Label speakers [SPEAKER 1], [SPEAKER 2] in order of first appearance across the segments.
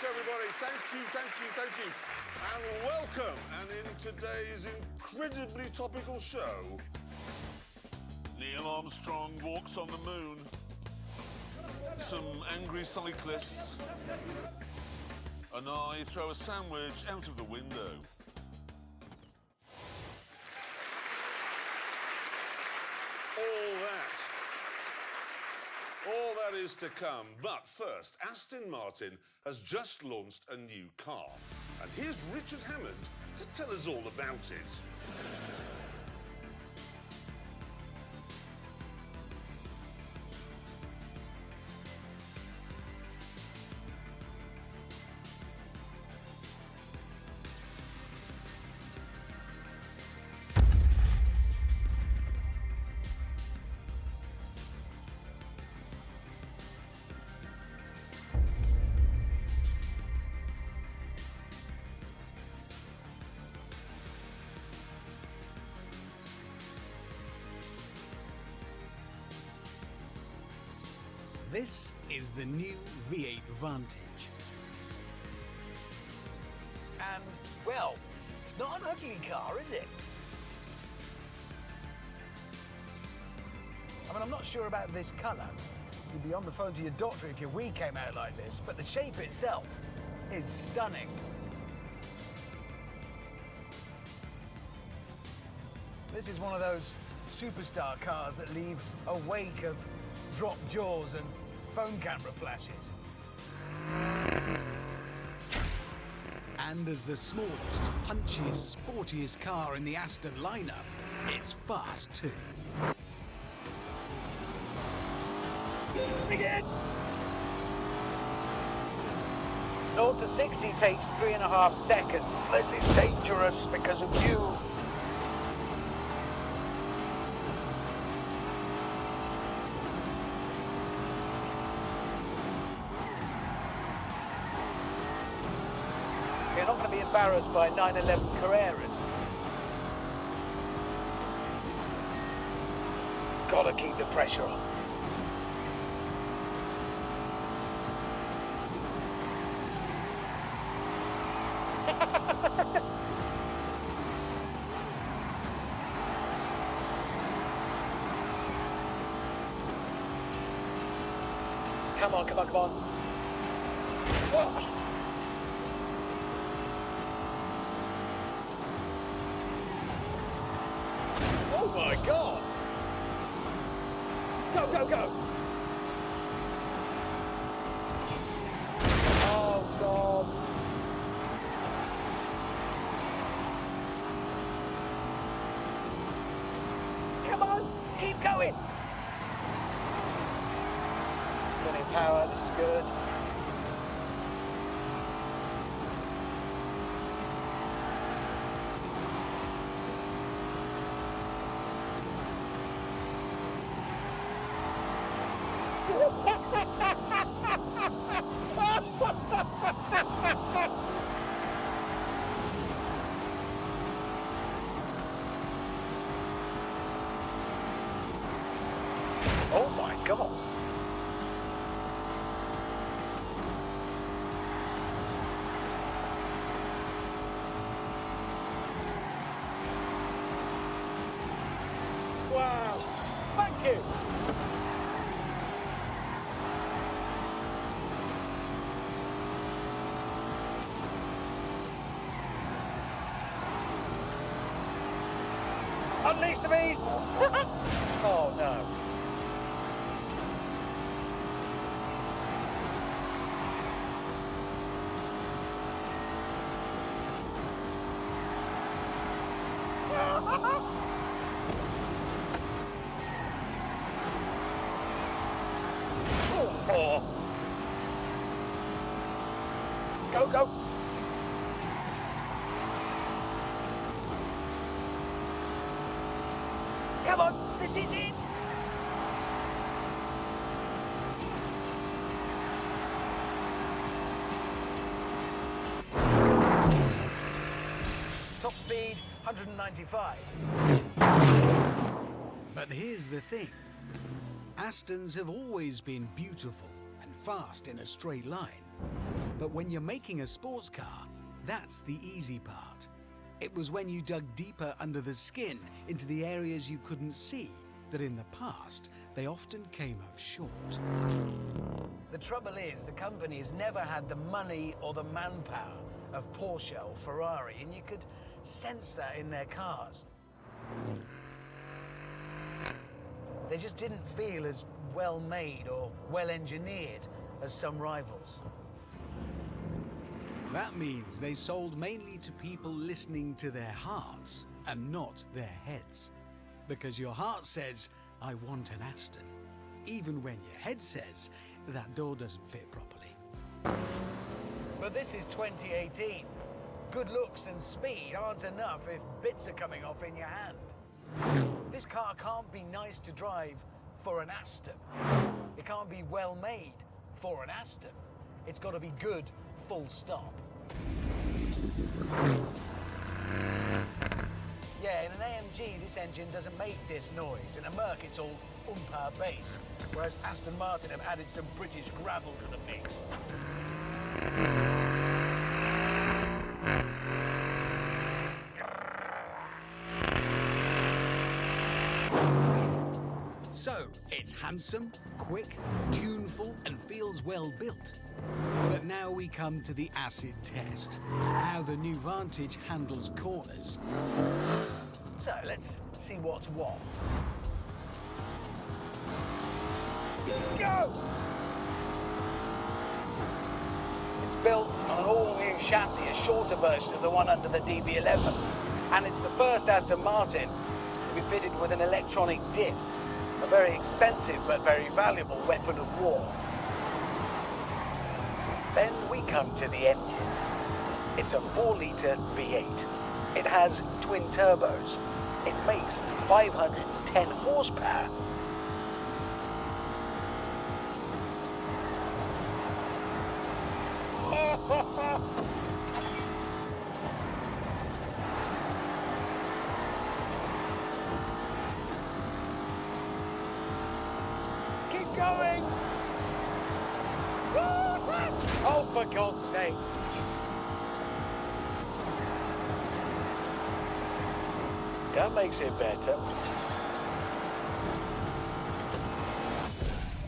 [SPEAKER 1] much, everybody. Thank you. And welcome. And in today's incredibly topical show, Neil Armstrong walks on the moon. Some angry cyclists. And I throw a sandwich out of the window. All that is to come. But first, Aston Martin has just launched a new car. And here's Richard Hammond to tell us all about it.
[SPEAKER 2] This is the new V8 Vantage.
[SPEAKER 3] And, well, it's not an ugly car, is it? I mean, I'm not sure about this colour. You'd be on the phone to your doctor if your wee came out like this, but the shape itself is stunning. This is one of those superstar cars that leave a wake of dropped jaws and phone camera flashes.
[SPEAKER 2] And as the smallest, punchiest, sportiest car in the Aston lineup, it's fast too.
[SPEAKER 3] Begin! 0 to 60 takes 3.5 seconds. This is dangerous because of you. You're not going to be embarrassed by 911 Carreras. Gotta keep the pressure on. Come on. Whoa. Oh my God! Go! Oh God! Come on, keep going! Plenty of power, this is good. Oh my God! Wow! Thank you! Unleash the beast! Oh no. Oh. Go! Come on, this is it! Top speed, 195.
[SPEAKER 2] But here's the thing. Astons have always been beautiful and fast in a straight line. But when you're making a sports car, that's the easy part. It was when you dug deeper under the skin into the areas you couldn't see that in the past they often came up short.
[SPEAKER 3] The trouble is, the company's never had the money or the manpower of Porsche or Ferrari, and you could sense that in their cars. They just didn't feel as well made or well engineered as some rivals.
[SPEAKER 2] That means they sold mainly to people listening to their hearts and not their heads. Because your heart says, I want an Aston, even when your head says, that door doesn't fit properly.
[SPEAKER 3] But this is 2018. Good looks and speed aren't enough if bits are coming off in your hand. This car can't be nice to drive for an Aston. It can't be well made for an Aston. It's got to be good, full stop. Yeah, in an AMG, this engine doesn't make this noise. In a Merc, it's all power bass, whereas Aston Martin have added some British gravel to the mix.
[SPEAKER 2] So, it's handsome, quick, tuneful, and feels well built. But now we come to the acid test, how the new Vantage handles corners.
[SPEAKER 3] So, let's see what's what. Go! It's built on an all-new chassis, a shorter version of the one under the DB11. And it's the first Aston Martin to be fitted with an electronic diff, a very expensive but very valuable weapon of war. Then we come to the engine. It's a 4-litre V8. It has twin turbos. It makes 510 horsepower. Keep going! Oh, for God's sake! That makes it better.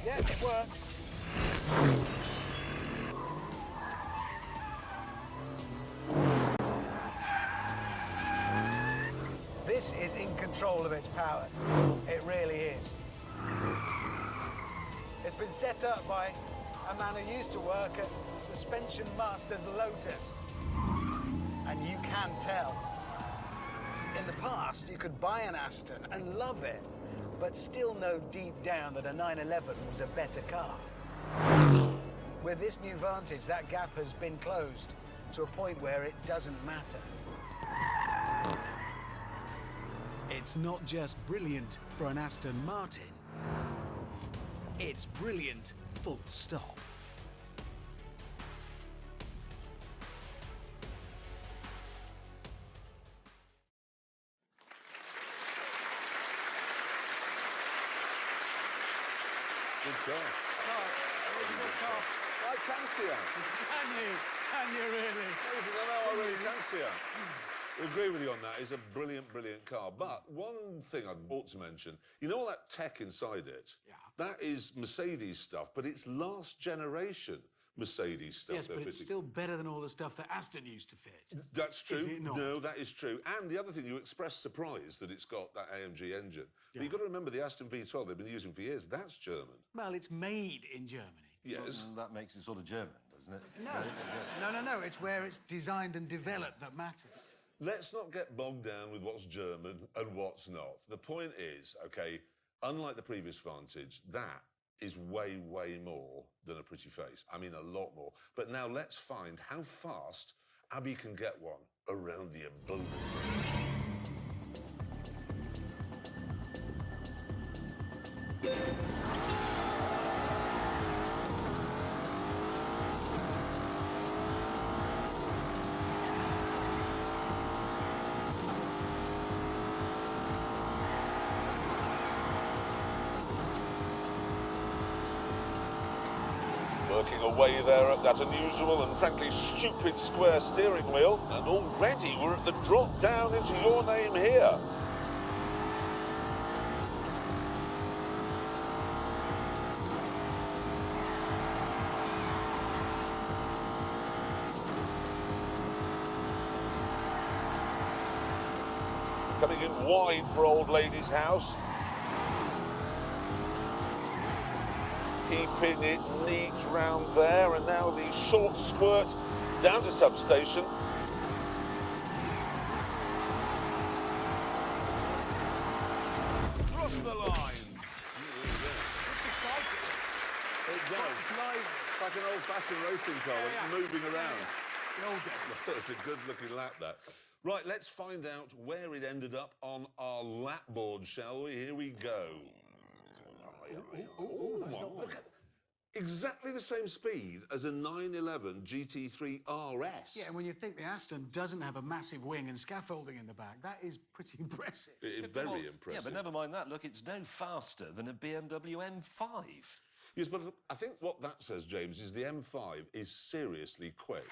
[SPEAKER 3] Yeah, it works. This is in control of its power. It really is. It's been set up by a man who used to work at Suspension Masters Lotus. And you can tell. In the past, you could buy an Aston and love it, but still know deep down that a 911 was a better car. With this new Vantage, that gap has been closed to a point where it doesn't matter.
[SPEAKER 2] It's not just brilliant for an Aston Martin, it's brilliant full stop.
[SPEAKER 1] Good car. I can see that.
[SPEAKER 2] Can you really?
[SPEAKER 1] I really can see that. I agree with you on that. It's a brilliant, brilliant car. But one thing I ought to mention, you know all that tech inside it?
[SPEAKER 2] Yeah.
[SPEAKER 1] That is Mercedes stuff, but it's last generation Mercedes stuff.
[SPEAKER 2] Yes,
[SPEAKER 1] they're
[SPEAKER 2] but it's
[SPEAKER 1] fitting.
[SPEAKER 2] still better than all the stuff that Aston used to fit.
[SPEAKER 1] That's true.
[SPEAKER 2] Is it not?
[SPEAKER 1] No, that is true. And the other thing, you expressed surprise that it's got that AMG engine.
[SPEAKER 2] Yeah.
[SPEAKER 1] But you've got to remember the Aston V12 they've been using for years. That's German.
[SPEAKER 2] Well, it's made in Germany.
[SPEAKER 1] Yes.
[SPEAKER 4] Well, that makes it sort of German, doesn't it?
[SPEAKER 2] No. It's where it's designed and developed that matters.
[SPEAKER 1] Let's not get bogged down with what's German and what's not. The point is, OK, unlike the previous Vantage, that is way, way more than a pretty face. I mean, a lot more. But now let's find how fast Abby can get one around the abode. working away there at that unusual and frankly stupid square steering wheel. And already we're at the drop down into your name here. Coming in wide for Old Lady's house. Keeping it neat round there, and now the short squirt down to substation. Cross the line.
[SPEAKER 3] It's exciting.
[SPEAKER 1] It does. It's like an old-fashioned racing car, moving around.
[SPEAKER 3] The old days.
[SPEAKER 1] It's a good-looking lap, that. Right, let's find out where it ended up on our lap board, shall we? Here we go. Look at exactly the same speed as a 911 GT3 RS.
[SPEAKER 2] Yeah, and when you think the Aston doesn't have a massive wing and scaffolding in the back, that is pretty impressive.
[SPEAKER 1] It is very impressive.
[SPEAKER 4] Yeah, but never mind that. Look, it's no faster than a BMW M5.
[SPEAKER 1] Yes, but I think what that says, James, is the M5 is seriously quick.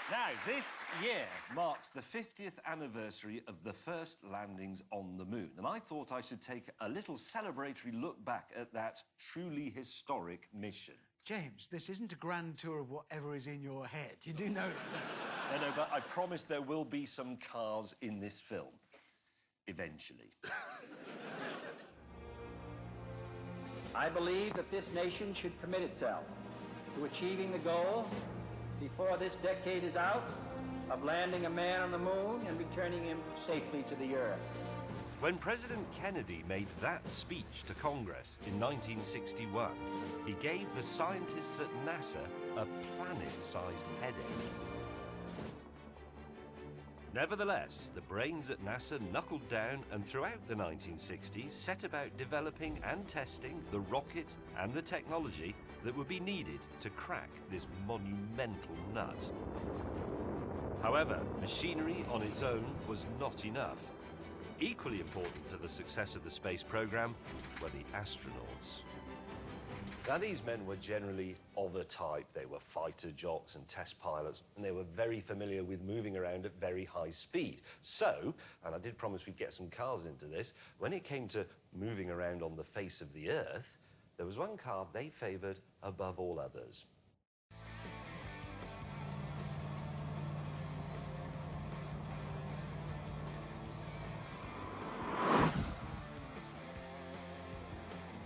[SPEAKER 4] Now, this year marks the 50th anniversary of the first landings on the moon, and I thought I should take a little celebratory look back at that truly historic mission.
[SPEAKER 2] James, this isn't a grand tour of whatever is in your head. You do know that.
[SPEAKER 4] No, but I promise there will be some cars in this film. Eventually.
[SPEAKER 5] I believe that this nation should commit itself to achieving the goal, before this decade is out, of landing a man on the moon and returning him safely to the Earth.
[SPEAKER 4] When President Kennedy made that speech to Congress in 1961, he gave the scientists at NASA a planet-sized headache. Nevertheless, the brains at NASA knuckled down and throughout the 1960s set about developing and testing the rockets and the technology that would be needed to crack this monumental nut. However, machinery on its own was not enough. Equally important to the success of the space program were the astronauts. Now, these men were generally of a type. They were fighter jocks and test pilots, and they were very familiar with moving around at very high speed. So, and I did promise we'd get some cars into this, when it came to moving around on the face of the Earth, there was one car they favoured above all others.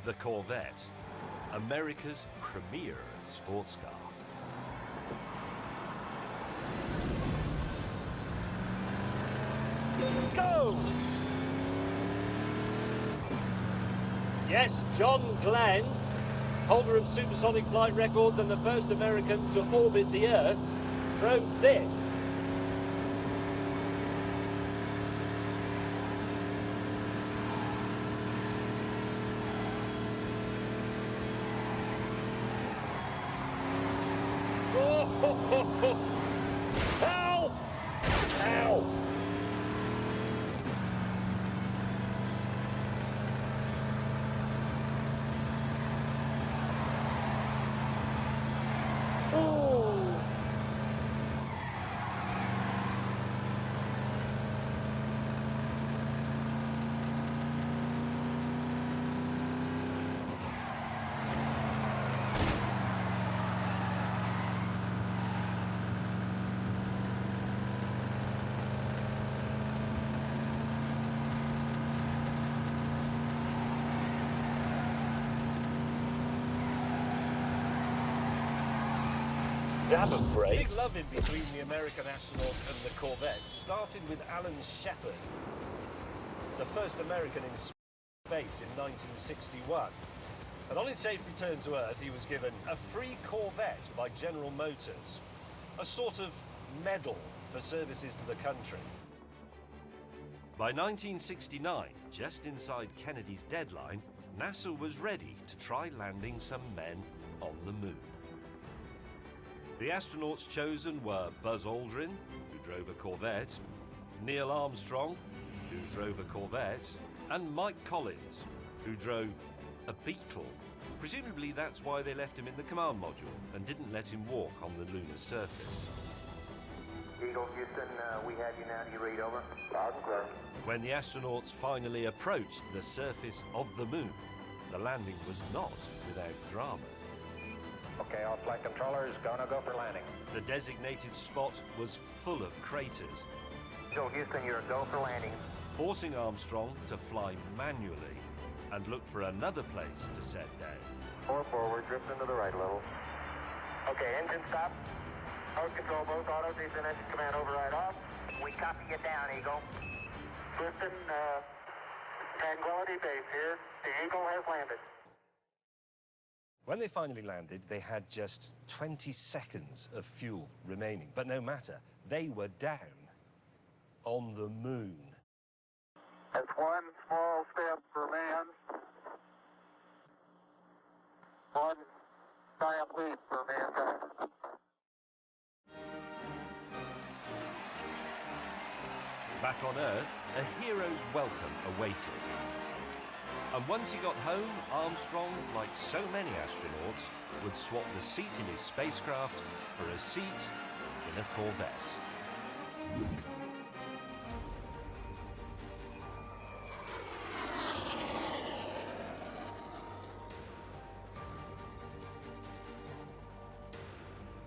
[SPEAKER 4] The Corvette, America's premier sports car.
[SPEAKER 6] Go! Yes, John Glenn, holder of supersonic flight records and the first American to orbit the Earth, drove this. Oh, help! Ow! Have a break.
[SPEAKER 4] Big love-in between the American astronaut and the Corvette started with Alan Shepard, the first American in space in 1961. And on his safe return to Earth, he was given a free Corvette by General Motors, a sort of medal for services to the country. By 1969, just inside Kennedy's deadline, NASA was ready to try landing some men on the moon. The astronauts chosen were Buzz Aldrin, who drove a Corvette, Neil Armstrong, who drove a Corvette, and Mike Collins, who drove A beetle. Presumably that's why they left him in the command module and didn't let him walk on the lunar surface.
[SPEAKER 7] Eagle Houston, we have you now. Do you read over? Loud and clear.
[SPEAKER 4] When the astronauts finally approached the surface of the moon, the landing was not without drama.
[SPEAKER 7] Okay, all flight controllers, gonna go for landing.
[SPEAKER 4] The designated spot was full of craters,
[SPEAKER 7] Eagle Houston, you're a go for landing.
[SPEAKER 4] forcing Armstrong to fly manually and look for another place to set down.
[SPEAKER 7] 4 forward, drifting to the right a little. Okay, engine stop. Mode control, both autos, Eastern engine command override off. We copy you down, Eagle. Houston, Tranquility Base here. The Eagle has landed.
[SPEAKER 4] When they finally landed, they had just 20 seconds of fuel remaining. But no matter, they were down on the moon.
[SPEAKER 7] That's one small step for man, one giant leap for mankind.
[SPEAKER 4] Back on Earth, a hero's welcome awaited. And once he got home, Armstrong, like so many astronauts, would swap the seat in his spacecraft for a seat in a Corvette.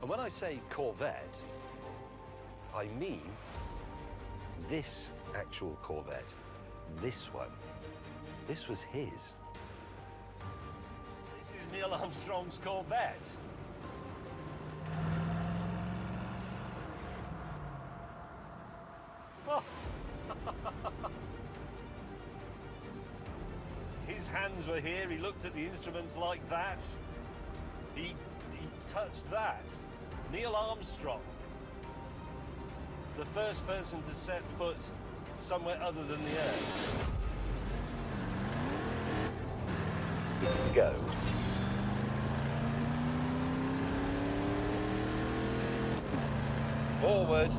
[SPEAKER 4] And when I say Corvette, I mean this actual Corvette. This one. This was his. This is Neil Armstrong's Corvette. Oh. His hands were here, he looked at the instruments like that. He touched that. Neil Armstrong. The first person to set foot somewhere other than the Earth. Go. Forward.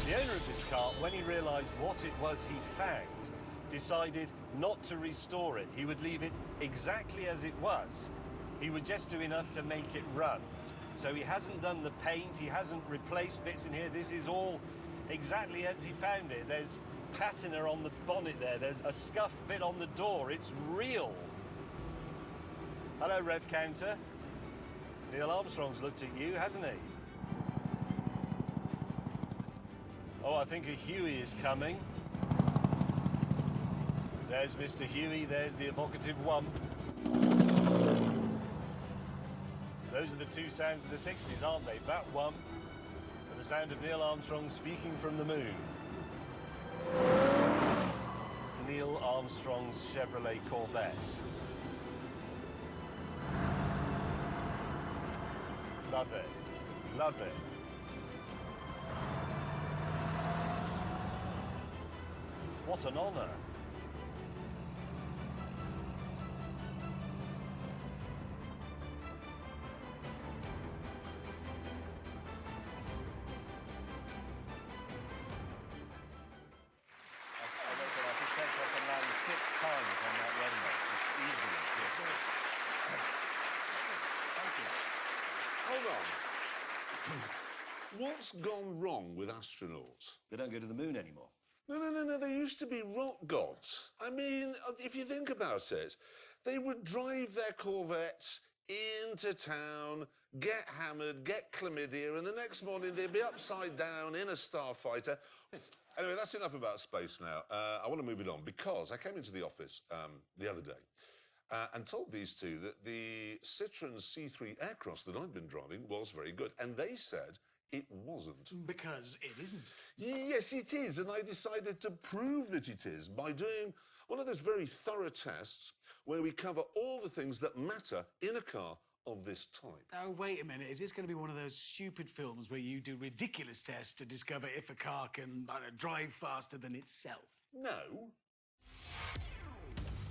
[SPEAKER 4] The owner of this car, when he realised what it was he'd found, decided not to restore it. He would leave it exactly as it was. He would just do enough to make it run. So he hasn't done the paint, he hasn't replaced bits in here. This is all exactly as he found it. There's patina on the bonnet there. There's a scuff bit on the door. It's real. Hello, Rev Counter. Neil Armstrong's looked at you, hasn't he? Oh, I think a Huey is coming. There's Mr. Huey, there's the evocative wump. Those are the two sounds of the 60s, aren't they? That wump and the sound of Neil Armstrong speaking from the moon. Neil Armstrong's Chevrolet Corvette. Love it. Love it. What an honour.
[SPEAKER 1] Hold on. What's gone wrong with astronauts?
[SPEAKER 4] They don't go to the moon anymore.
[SPEAKER 1] No. They used to be rock gods. I mean, if you think about it, they would drive their Corvettes into town, get hammered, get chlamydia, and the next morning they'd be upside down in a starfighter. Anyway, that's enough about space now. I want to move it on because I came into the office the other day and told these two that the Citroen C3 Aircross that I'd been driving was very good, and they said it wasn't.
[SPEAKER 2] Because it isn't.
[SPEAKER 1] Yes, it is, and I decided to prove that it is by doing one of those very thorough tests where we cover all the things that matter in a car of this type.
[SPEAKER 2] Oh, wait a minute. Is this going to be one of those stupid films where you do ridiculous tests to discover if a car can, I don't know, drive faster than itself?
[SPEAKER 1] No.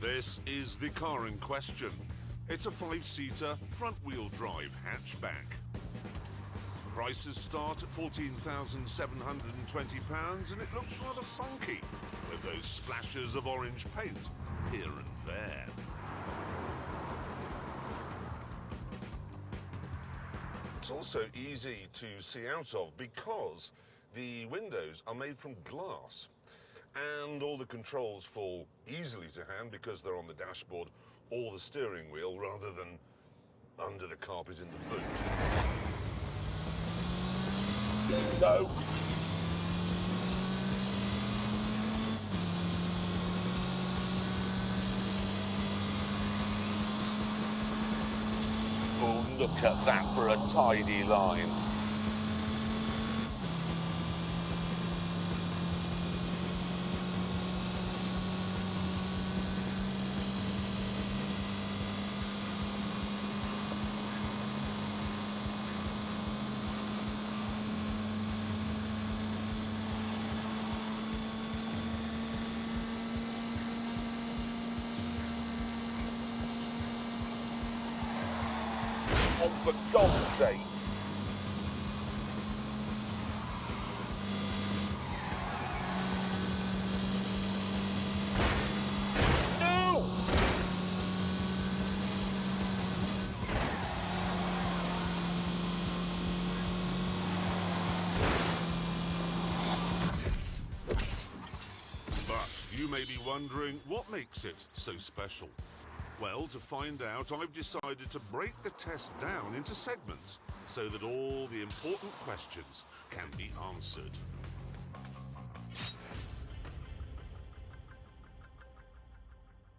[SPEAKER 1] This is the car in question. It's a 5-seater, front-wheel drive hatchback. Prices start at £14,720 and it looks rather funky, with those splashes of orange paint here and there. It's also easy to see out of because the windows are made from glass and all the controls fall easily to hand because they're on the dashboard or the steering wheel rather than under the carpet in the boot. No. Oh, look at that for a tidy line. Oh, for God's sake. No! But you may be wondering what makes it so special. Well, to find out, I've decided to break the test down into segments so that all the important questions can be answered.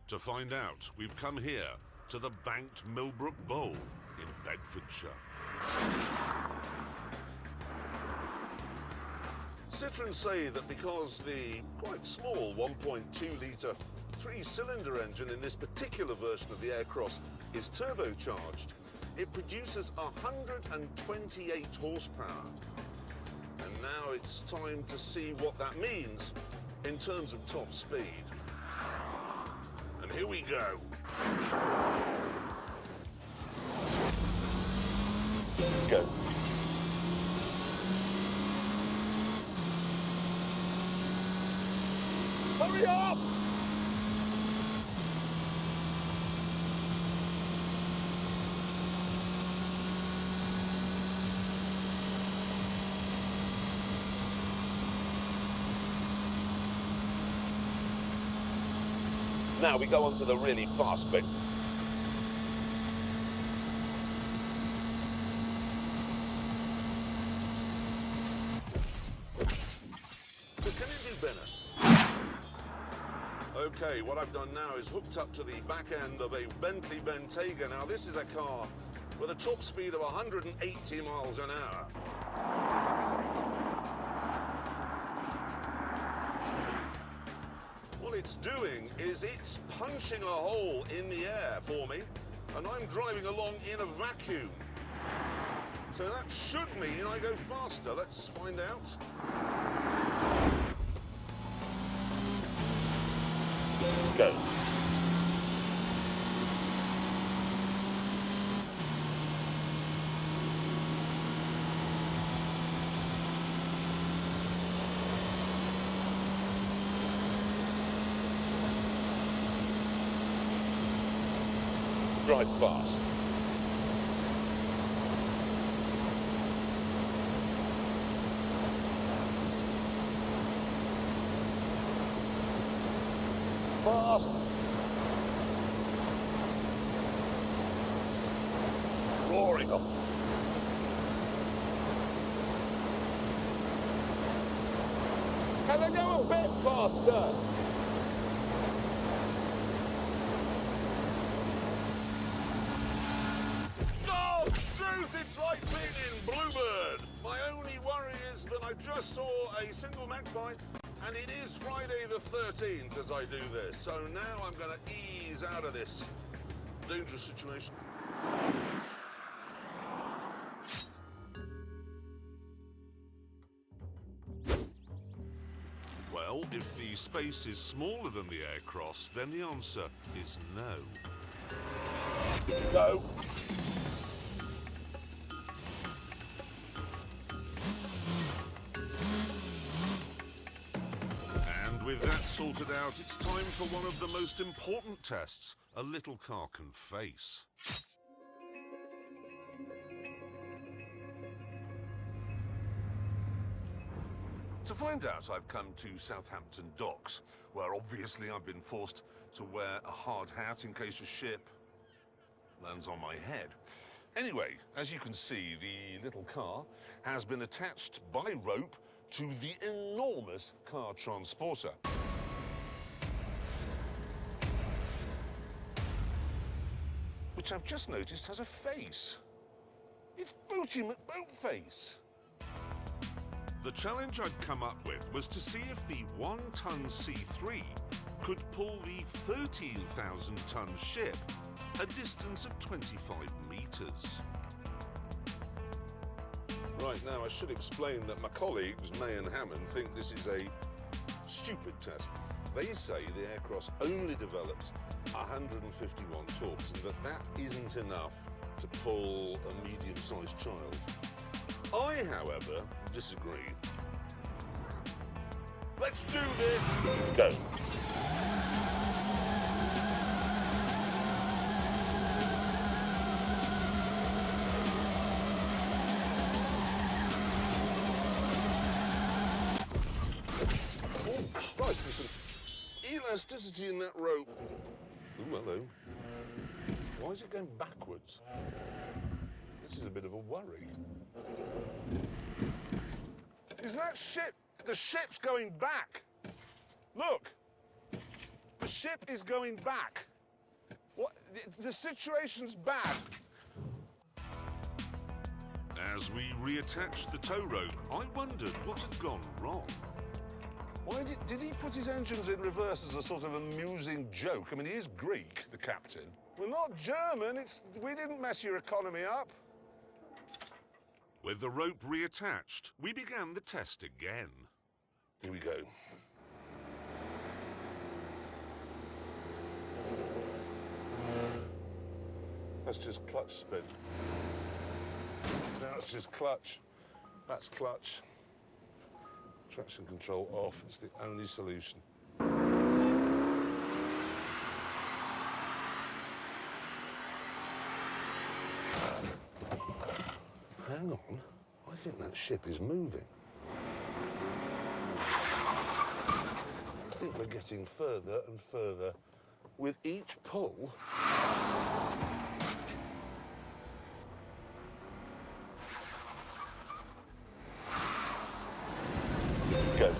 [SPEAKER 1] To find out, we've come here to the banked Millbrook Bowl in Bedfordshire. Citroën say that because the quite small 1.2-litre 3-cylinder engine in this particular version of the Aircross is turbocharged, it produces 128 horsepower. And now it's time to see what that means in terms of top speed. And here we go. Go. Hurry up! Now we go on to the really fast bit. So can it do better? Okay, what I've done now is hooked up to the back end of a Bentley Bentayga. Now this is a car with a top speed of 180 miles an hour. What it's doing is it's punching a hole in the air for me, and I'm driving along in a vacuum. So that should mean I go faster. Let's find out. Go. Drive fast. Fast. Roaring up. Can I go a bit faster? It's like being in Bluebird. My only worry is that I just saw a single magpie, and it is Friday the 13th as I do this. So now I'm going to ease out of this dangerous situation. Well, if the space is smaller than the aircross, then the answer is no.
[SPEAKER 6] Go.
[SPEAKER 1] And with that sorted out, it's time for one of the most important tests a little car can face. To find out, I've come to Southampton Docks, where obviously I've been forced to wear a hard hat in case a ship lands on my head. Anyway, as you can see, the little car has been attached by rope to the enormous car transporter. Which I've just noticed has a face. It's Booty McBoatface. The challenge I'd come up with was to see if the 1-ton C3 could pull the 13,000-ton ship a distance of 25 metres. Right, now I should explain that my colleagues, May and Hammond, think this is a stupid test. They say the aircross only develops 151 torques and that isn't enough to pull a medium-sized child. I, however, disagree. Let's do this! Go. Oh, Christ, there's some elasticity in that rope. Ooh, hello. Why is it going backwards? This is a bit of a worry. Is that ship? The ship's going back. Look. The ship is going back. What? The situation's bad. As we reattached the tow rope, I wondered what had gone wrong. Why did he put his engines in reverse as a sort of amusing joke? I mean, he is Greek, the captain. We're not German. We didn't mess your economy up. With the rope reattached, we began the test again. Here we go. That's just clutch spin. Now it's just clutch. That's clutch. Traction control off. It's the only solution. Hang on. I think that ship is moving. I think we're getting further and further with each pull. Go.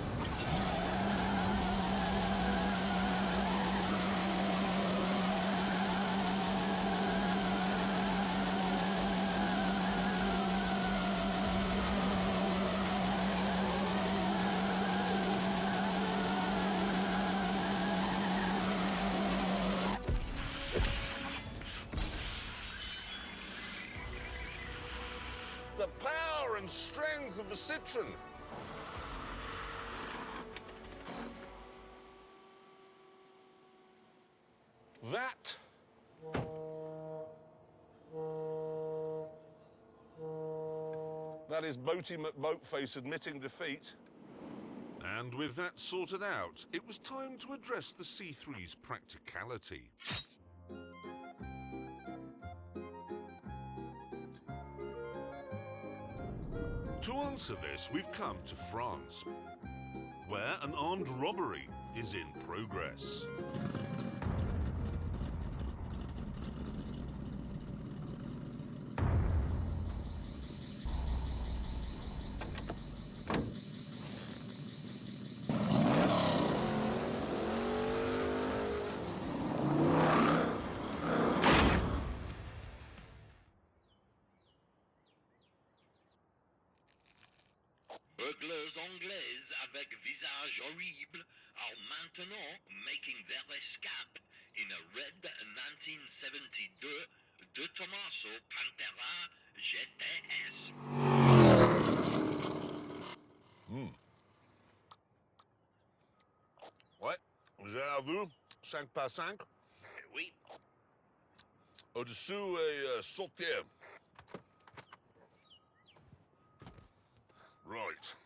[SPEAKER 1] The power and strength of the Citroen. That is Boaty McBoatface admitting defeat. And with that sorted out, it was time to address the C3's practicality. To answer this, we've come to France, where an armed robbery is in progress.
[SPEAKER 8] Burglars anglaises avec visage horrible are maintenant making their escape in a red 1972 De Tomaso Pantera GTS.
[SPEAKER 1] à vous, 5 par 5.
[SPEAKER 8] Oui.
[SPEAKER 1] Au-dessous et sautier. Right.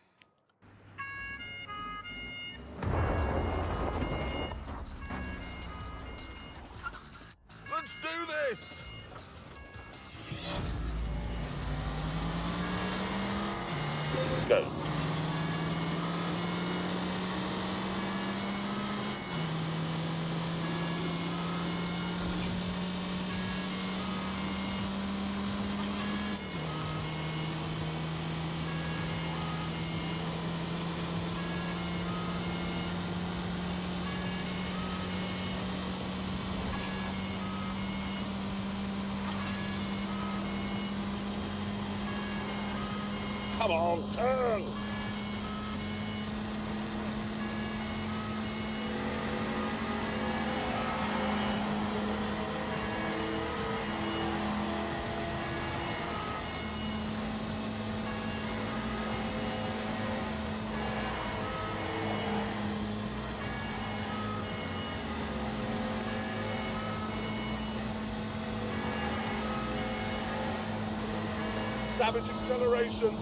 [SPEAKER 1] Let's do this! Go. Come on, turn! Savage acceleration.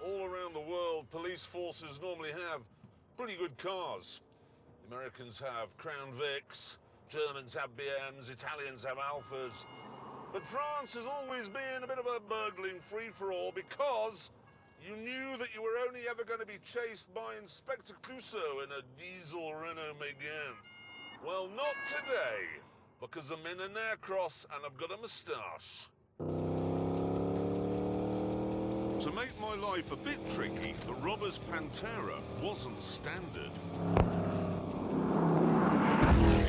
[SPEAKER 1] All around the world, police forces normally have pretty good cars. The Americans have Crown Vics, Germans have BMs, Italians have Alphas. But France has always been a bit of a burgling free-for-all because you knew that you were only ever going to be chased by Inspector Clouseau in a diesel Renault Megane. Well, not today, because I'm in an aircross and I've got a moustache. To make my life a bit tricky, the Robber's Pantera wasn't standard.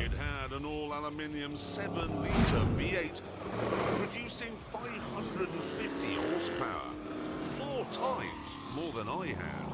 [SPEAKER 1] It had an all-aluminium 7-litre V8 producing 550 horsepower, 4 times more than I had.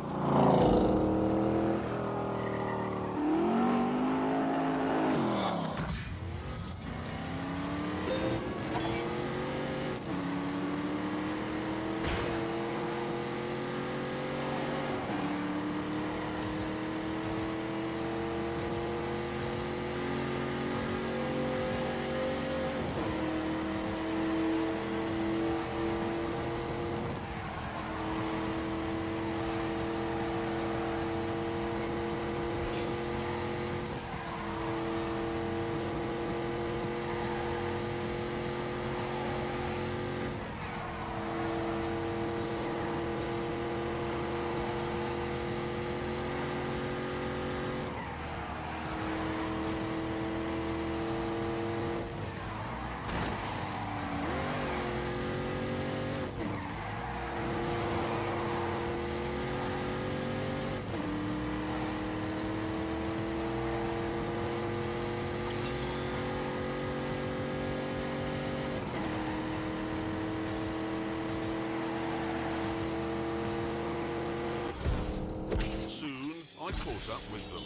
[SPEAKER 1] I caught up with them.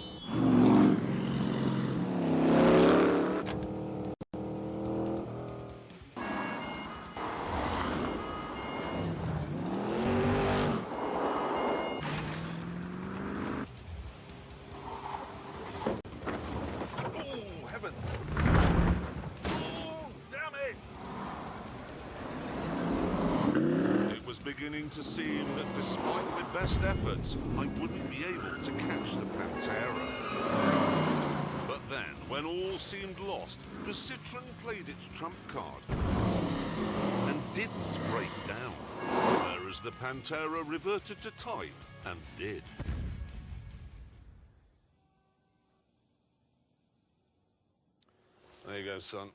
[SPEAKER 1] Oh, heavens! Oh, damn it! It was beginning to seem that despite my best efforts, I wouldn't be able to catch the Pantera. But then, when all seemed lost, the Citroën played its trump card and didn't break down, whereas the Pantera reverted to type and did. There you go, son.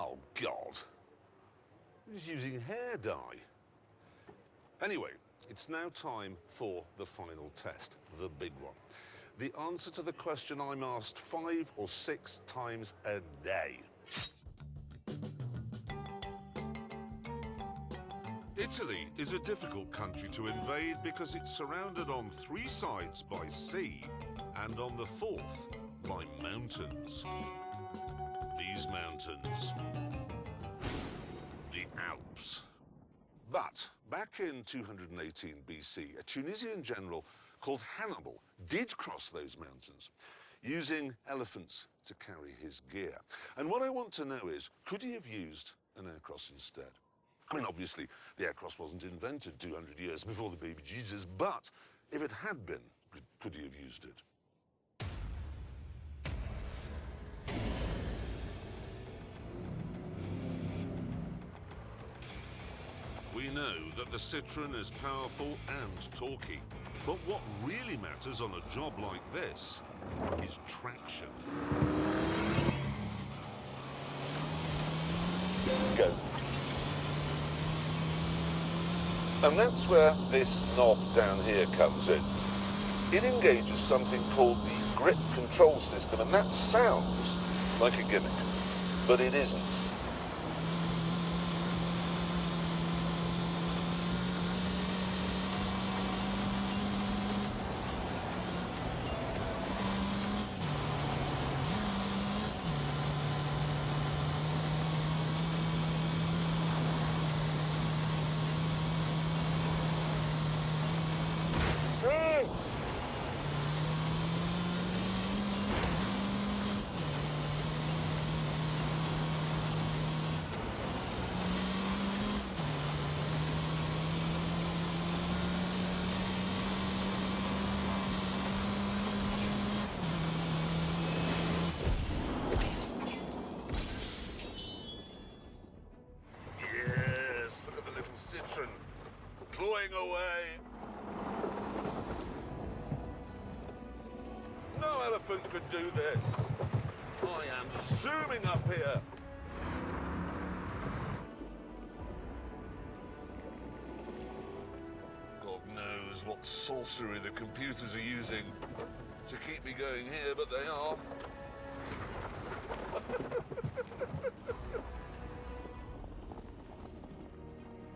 [SPEAKER 1] Oh, God. He's using hair dye. Anyway, it's now time for the final test, the big one. The answer to the question I'm asked 5 or 6 times a day. Italy is a difficult country to invade because it's surrounded on 3 sides by sea and on the 4th by mountains. These mountains, the Alps. But back in 218 BC, a Tunisian general called Hannibal did cross those mountains using elephants to carry his gear. And what I want to know is, could he have used an aircross instead? I mean, obviously, the aircross wasn't invented 200 years before the baby Jesus, but if it had been, could he have used it? We know that the Citroën is powerful and torquey, but what really matters on a job like this is traction. Go. And that's where this knob down here comes in. It engages something called the grip control system, and that sounds like a gimmick, but it isn't. Yes, look at the little Citroën clawing away. No elephant could do this. I am zooming up here. God knows what sorcery the computers are using to keep me going here, but they are.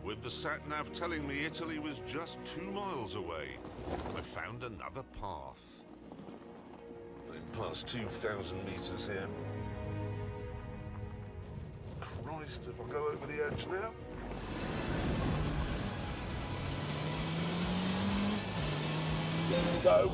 [SPEAKER 1] With the sat-nav telling me Italy was just 2 miles away, I found another path. I'm past 2,000 meters here. Christ, if I go over the edge now. Go.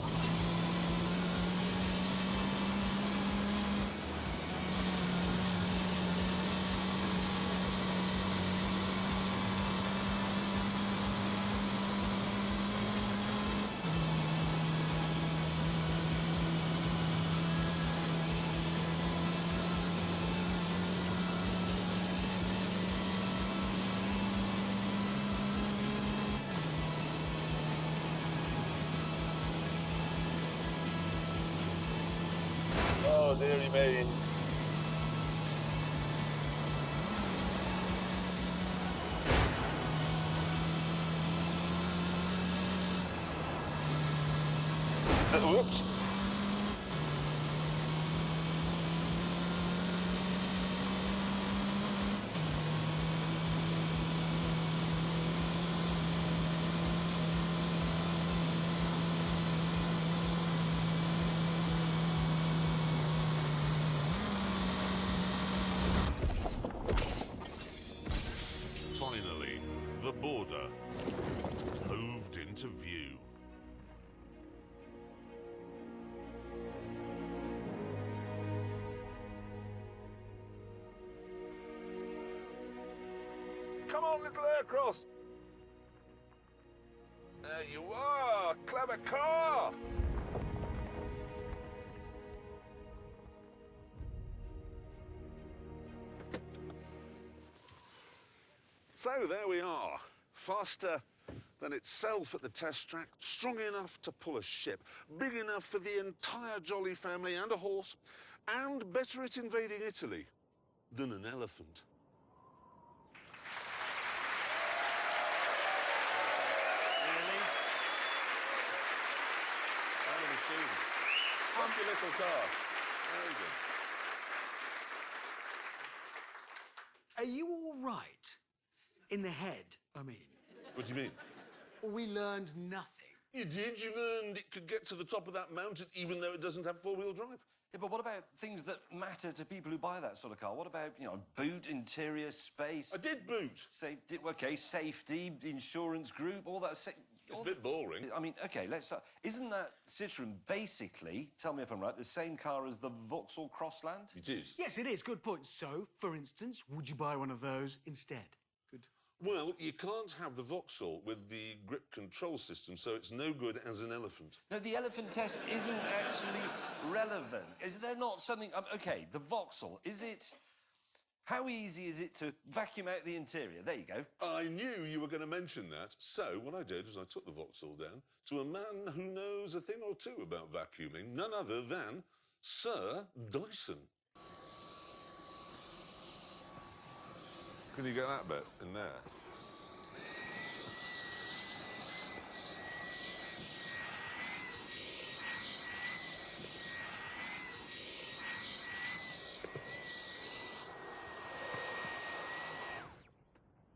[SPEAKER 1] Oh, dearie me. Whoops. Finally, the border hoved into view. Come on, little aircross. There you are, clever car. So there we are, faster than itself at the test track, strong enough to pull a ship, big enough for the entire Jolly family and a horse, and better at invading Italy than an elephant.
[SPEAKER 4] Really?
[SPEAKER 1] What a machine. Happy little car. Very good.
[SPEAKER 2] Are you all right? In the head, I mean.
[SPEAKER 1] What do you mean?
[SPEAKER 2] We learned nothing.
[SPEAKER 1] You did? You learned it could get to the top of that mountain even though it doesn't have four-wheel drive?
[SPEAKER 4] Yeah, but what about things that matter to people who buy that sort of car? What about, you know, boot, interior, space?
[SPEAKER 1] I did boot.
[SPEAKER 4] Safety, okay, safety, insurance group, all that.
[SPEAKER 1] It's a bit boring.
[SPEAKER 4] I mean, okay, let's... isn't that Citroen basically, tell me if I'm right, the same car as the Vauxhall Crossland?
[SPEAKER 1] It is.
[SPEAKER 2] Yes, it is. Good point. So, for instance, would you buy one of those instead? Good.
[SPEAKER 1] Well, you can't have the Vauxhall with the grip control system, so it's no good as an elephant.
[SPEAKER 4] No, the elephant test isn't actually relevant. Is there not something... OK, the Vauxhall, is it... How easy is it to vacuum out the interior? There you go.
[SPEAKER 1] I knew you were going to mention that, so what I did was I took the Vauxhall down to a man who knows a thing or two about vacuuming, none other than Sir Dyson. Can you get that bit in there?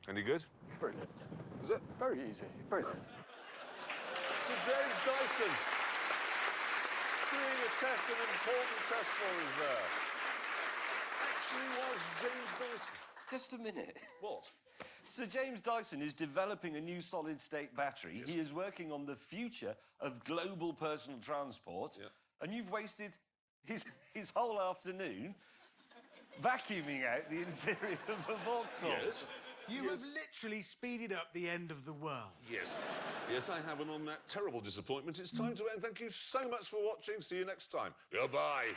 [SPEAKER 1] Any good?
[SPEAKER 3] Brilliant.
[SPEAKER 1] Is it?
[SPEAKER 3] Very easy. Brilliant.
[SPEAKER 1] Sir James Dyson doing a test, an important test for us there. Actually was James Dyson.
[SPEAKER 4] Just a minute.
[SPEAKER 1] What?
[SPEAKER 4] Sir James Dyson is developing a new solid-state battery.
[SPEAKER 1] Yes.
[SPEAKER 4] He is working on the future of global personal transport.
[SPEAKER 1] Yeah.
[SPEAKER 4] And you've wasted his whole afternoon vacuuming out the interior of a Vauxhall.
[SPEAKER 1] Yes.
[SPEAKER 2] You have literally speeded up the end of the world.
[SPEAKER 1] Yes. Yes, I have, and on that terrible disappointment, it's time to end. Thank you so much for watching. See you next time. Goodbye.